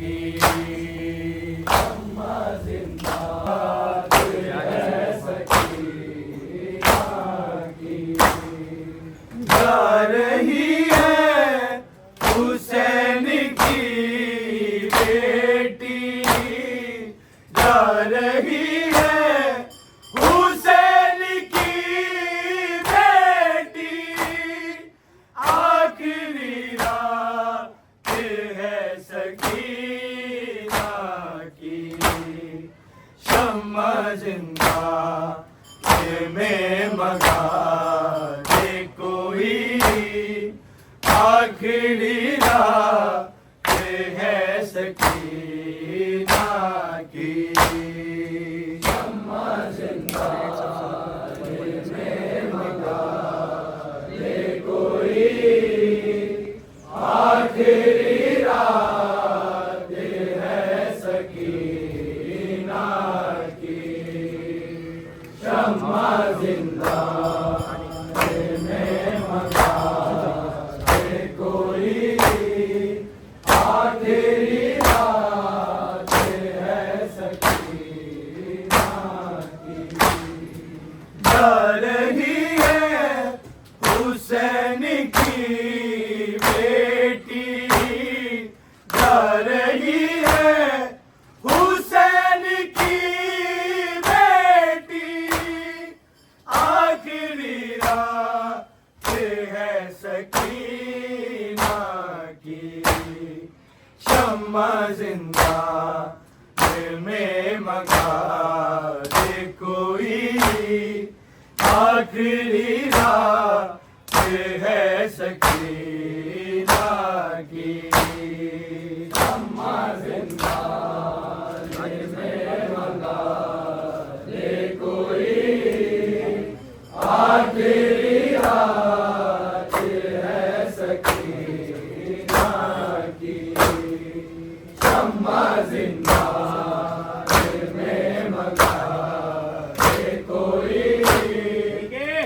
की शम्मा जिंदा है सकीना की। जा रही है हुसैन की बेटी, जा रही है हुसैन की बेटी, आखिरी रात है सकीना की। शम्मा जिंदा में मगा दे कोई, आखिरी रात है सकीना सकीना की। शम्मा जिंदा में मगा दे कोई, आखिरी रात है सकीना की। जा रही है हुसैन की बेटी, जा रही है हुसैन की बेटी, आखिरी रात है सकीना की। शम्मा जिंदा दिल में मगा दे कोई, आखिरी रात है सकीना की। शम्मा जिंदा दिल में मगा दे कोई, आखिरी रात है सकीना की। शम्मा जिंदा दिल में मगा दे कोई,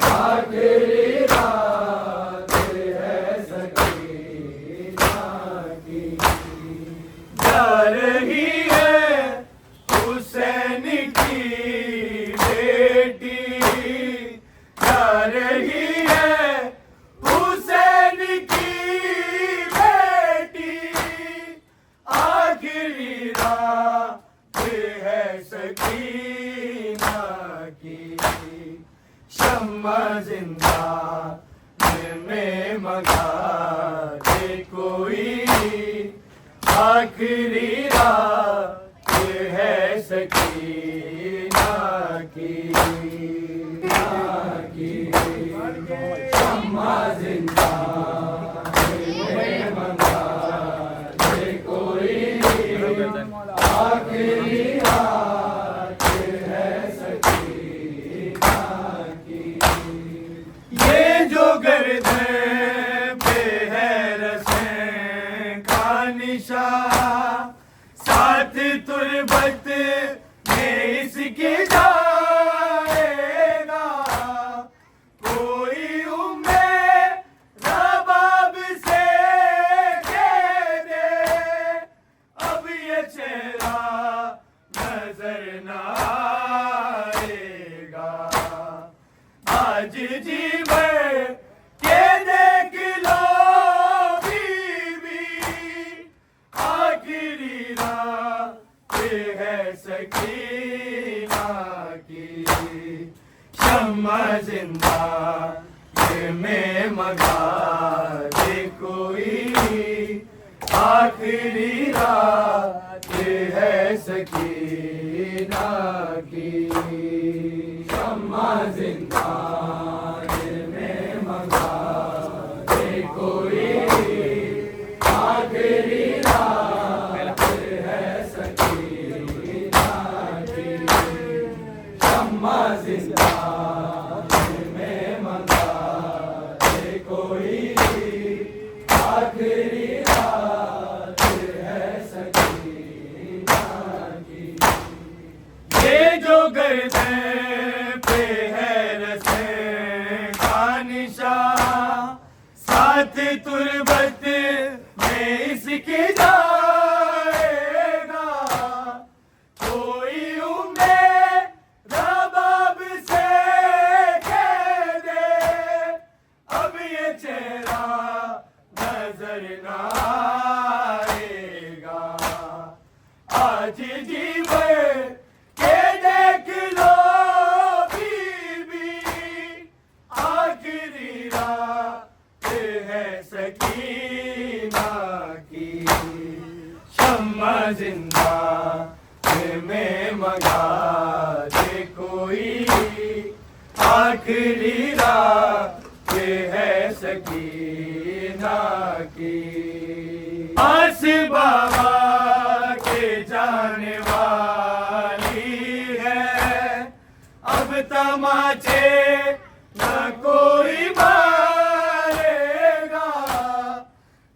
आखिरी रात है सकीना की। जा रही है हुसैन की बेटी, जा रही है हुसैन की बेटी, आखिरी रात है सकीना की। शम्मा जिंदा दिल में मगा दे कोई, आखिरी रात है सकीना की। शम्मा जिंदा दिल में मगा दे कोई, आखिरी रात है सकीना की। ये जो गर्दन पे है रस्म का निशान, साथ तुरबत में इसके जाएगा। कोई उम्मीद रबाब से कह दे, अब ये चेहरा नजर न आएगा। आज जी भर के देख लो बीवी, आखिरी रात है सकीना की। शम्मा जिंदा दिल में मगा दे कोई, आखिरी रात है सकीना की। शम्मा जिंदा दिल में मगा दे कोई, आखिरी रात है सकीना की। शम्मा जिंदा दिल में मगा दे कोई, आखिरी रात है सकीना की। ये जो गर्दन पे है रस्म का निशान, साथ तुरबत में इसके जाएगा। कोई उम्मीद रबाब से कह दे, अब ये चेहरा नजर न आएगा। आज जी भर के देख लो बीवी, आखिरी रात है सकीना की। शम्मा जिंदा दिल में मगा दे कोई, आखिरी रात है सकीना की। आस बाबा के जाने वाली है, अब तमाचे न कोई मारेगा।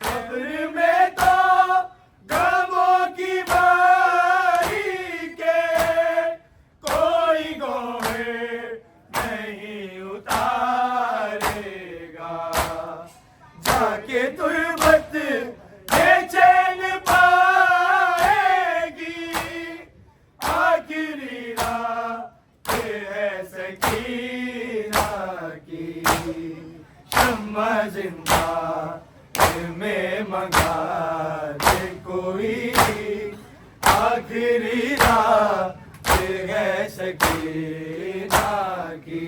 कब्र में तो गमों की बारिश सकीना की। शम्मा जिंदा दिल में मंगा दे कोई, आखिरी रात है सकीना की।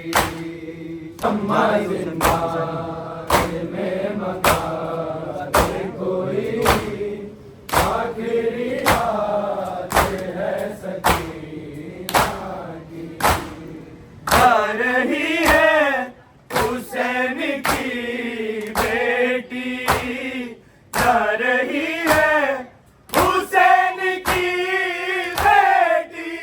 शम्मा जिंदा दिल में मंगा दे कोई, आखिरी रात है सकीना की। आ रही है हुसैन की बेटी, जा रही है हुसैन की बेटी,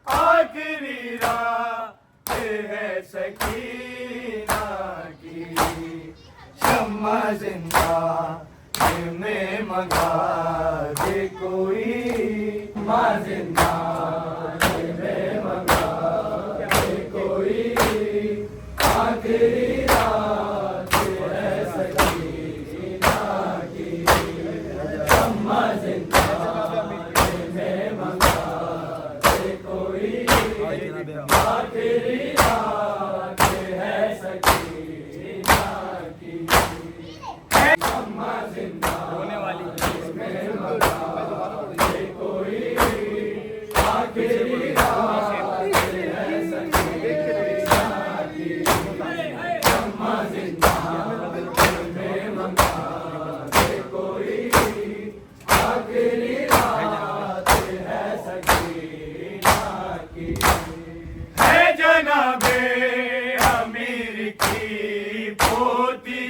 आखिरी रात है सकीना की। शम्मा जिंदा दिल में मंगा दे कोई, माँ जिंदा दिल में मंगा दे कोई, आखिरी रात है सकीना की। शम्मा जिंदा दिल में मंगा दे कोई, आखिरी रात है सकीना की। शम्मा जिंदा दिल में मंगा दे कोई, आखिरी रात है सकीना की। शम्मा जिंदा दिल में मंगा दे कोई, आखिरी रात है सकीना की। है जनाबे अमीर की पोती,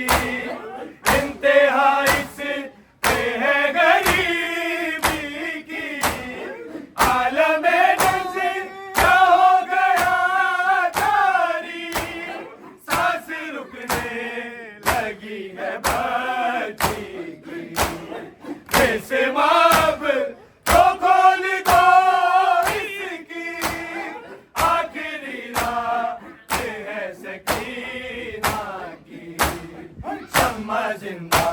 इंतहा इस पे है गरीबी की। आलमे नज़र क्या हो गया जारी, सांस रुकने लगी है बच्ची की। जैसे माप तो खोल दो इसकी, आखिरी रात है सकीना की। शम्मा जिंदा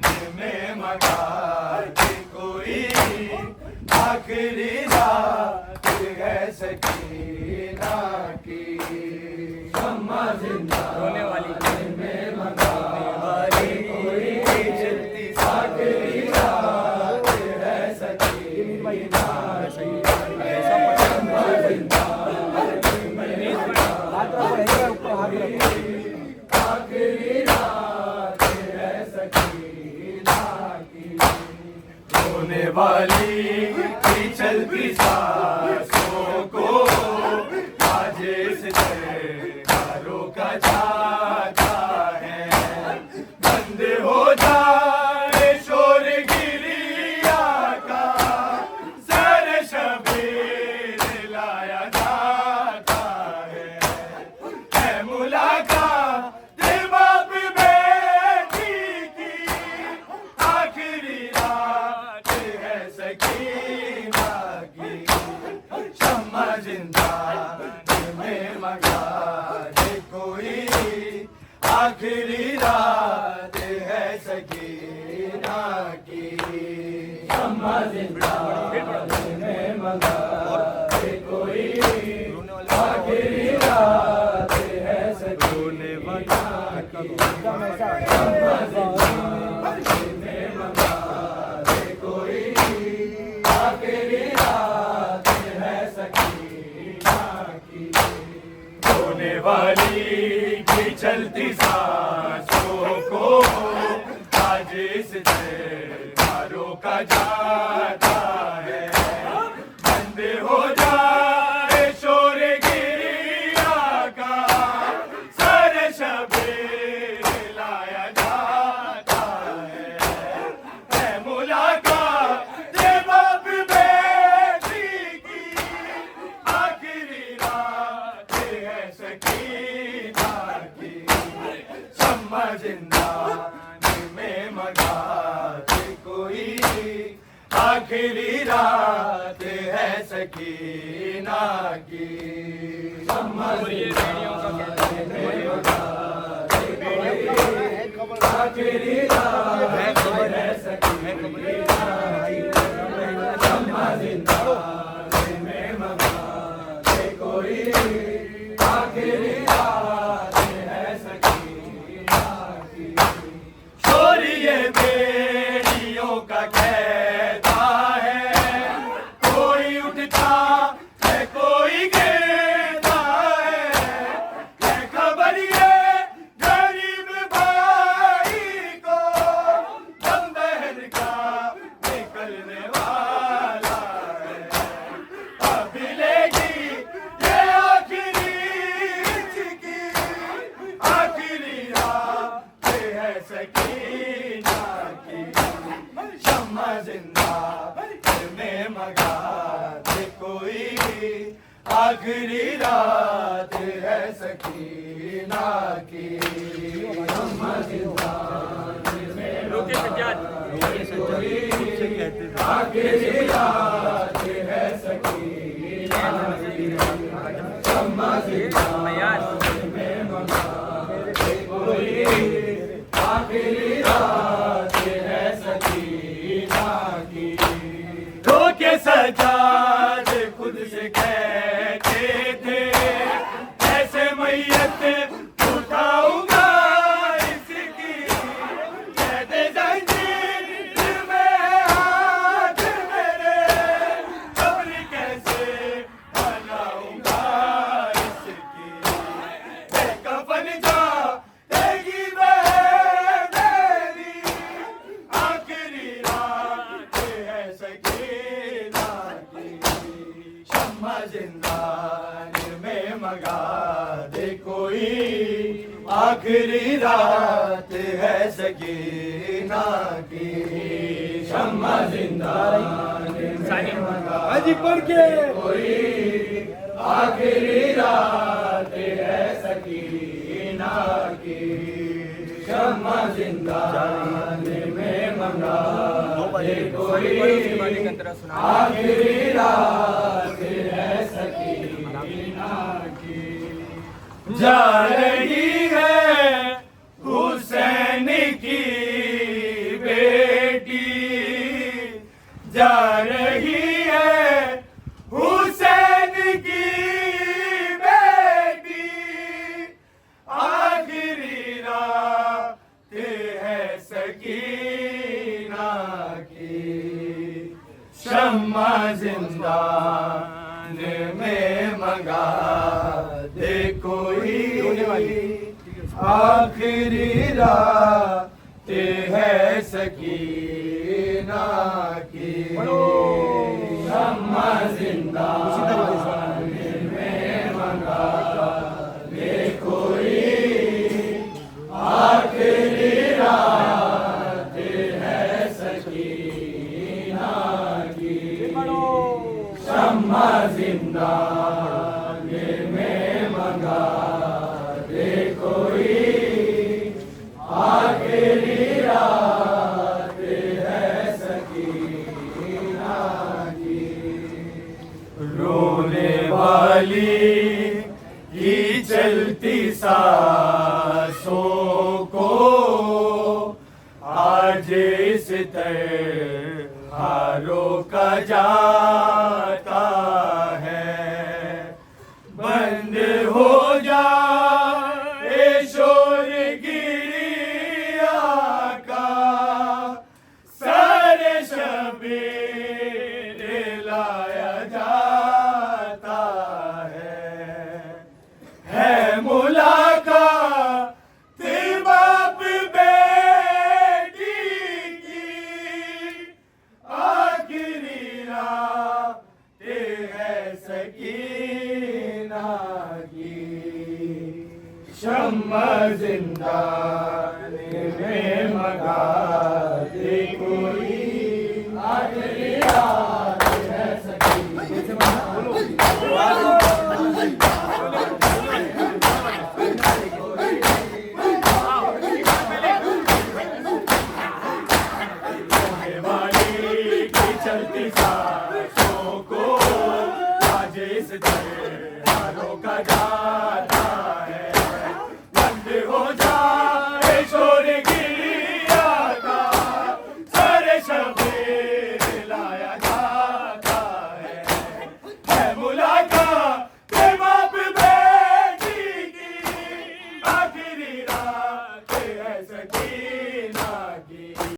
दिल में मंगा दे कोई, आखिरी रात है सकीना की। शम्मा जिंदा दिल में मंगा दे कोई, आखिरी रात है सकीना की। शम्मा जिंदा दिल में मंगा दे कोई, आखिरी रात है सकीना की। होने वाली की चलती सांसों को आज इस जयकारों का जाता है। बंद हो जाए शोर गिरिया का, सर शबीर लाया जाता है। मुलाकात बाप बेटी की, आखिरी रात है सकीना की। शम्मा जिंदा दिल में मंगा दे कोई, आखिरी रात है सकीना की। शम्मा जिंदा दिल में मंगा दे कोई, आखिरी रात है सकीना की। शम्मा जिंदा दिल में मंगा दे कोई, आखिरी रात है सकीना की। होने वाली की चलती सांसों को आज इस जयकारों का जाता है। बंद हो जाए शोर गिरिया का, सर शबीर लाया जाता है। मुलाकात बाप बेटी की, आखिरी रात है सकीना की। शम्मा जिंदा दिल में मंगा दे कोई, आखिरी रात है सकीना की। शम्मा जिंदा दिल में मंगा दे कोई, आखिरी रात है सकीना की। शम्मा जिंदा दिल में मंगा दे कोई, करता है कोई कहता है खबर ये गरीब भाई को दम बहन का निकलने वाला है अब मिलेगी ये आखिरी की आखिरी रात है सकीना की शम्मा जिंदा में मगा दे कोई आखिरी रात है सकीना की शम्मा जिंदा में मगा दे कोई आखिरी रात है सकीना की शम्मा जिंदा में मगा दे कोई आखिरी रात है सकीना की धोखे सजाद खुद से कहते थे ऐसे मैयत उठाऊंगा इसकी कहते जंजीर में हाथ मेरे कब्र कैसे बनाऊंगा इसकी कफन जा देगी मेरी आखिरी रात है सकीना की शम्मा जिंदान में मगा दे कोई आखिरी रात है सकीना की शम्मा जिंदान में मगा हाजी पढ़ के कोई आखिरी रात है सकीना की शम्मा जिंदान में मंगा दे कोई आखिरी रात है सकीना की जा रही है हुसैन की बेटी जा रही है हुसैन की बेटी आखिरी रात है सकीना की शम्मा जिंदान में मंगा दे कोई आखिरी रात है सकीना की शम्मा जिंदान में मंगा दे कोई आखिरी रात है सकीना की शम्मा जिंदान में मंगा दे कोई आखिरी रात है सकीना की रोने वाली की चलती सांसों को आज इस तरह रोका जाता है बंद हो जाए शोर गिरिया का सारे शबीर लाया जाता है मुलाकात बाप बेटी की आखिरी रात है सकीना की शम्मा जिंदान में मगा दे कोई आखिरी रात है सकीना चलती सांसों को आज इस तरह